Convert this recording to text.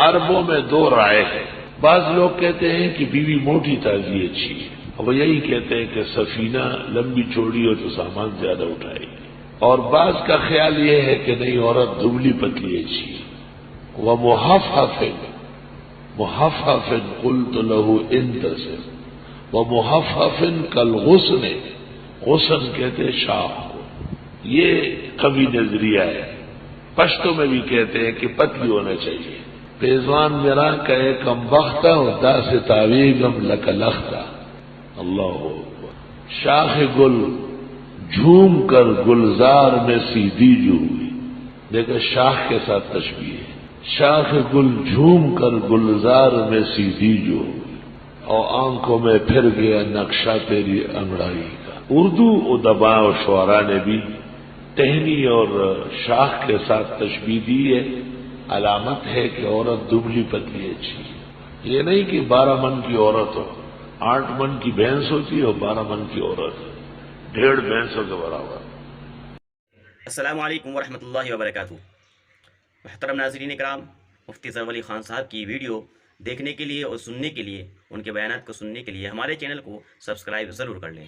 عربوں میں دو رائے ہے. بعض لوگ کہتے ہیں کہ بیوی موٹی تازی اچھی ہے، وہ یہی کہتے ہیں کہ سفینہ لمبی چوڑی ہو تو سامان زیادہ اٹھائے گی. اور بعض کا خیال یہ ہے کہ نہیں، عورت دبلی پتلی اچھی ہے. محفف قلت له انتصر ومحفف کالغصن، غصن کہتے شاخ کو. یہ کبھی نظریہ ہے. پشتوں میں بھی کہتے ہیں کہ پتلی ہونا چاہیے. پیزوان میرا کہے کم بختہ دا سے تعویگم لکلختہ. اللہ اکبر. شاخ گل جھوم کر گلزار میں سیدھی جو ہوئی. دیکھو شاخ کے ساتھ تشبیہ ہے. شاخ گل جھوم کر گلزار میں سیدھی جو ہوئی، اور آنکھوں میں پھر گیا نقشہ تیری انگڑائی کا. اردو ادباء و شعراء نے بھی ٹہنی اور شاخ کے ساتھ تشبیہ دی ہے. علامت ہے کہ عورت دبلی پتلی اچھی ہے. یہ نہیں کہ 12 من کی عورت ہو، 8 من کی بھینس ہوتی ہے اور 12 من کی عورت، 1.5 بھینسوں کے برابر. السلام علیکم ورحمۃ اللہ وبرکاتہ. محترم ناظرین کرام، مفتی ظفر علی خان صاحب کی ویڈیو دیکھنے کے لیے اور سننے کے لیے، ان کے بیانات کو سننے کے لیے ہمارے چینل کو سبسکرائب ضرور کر لیں.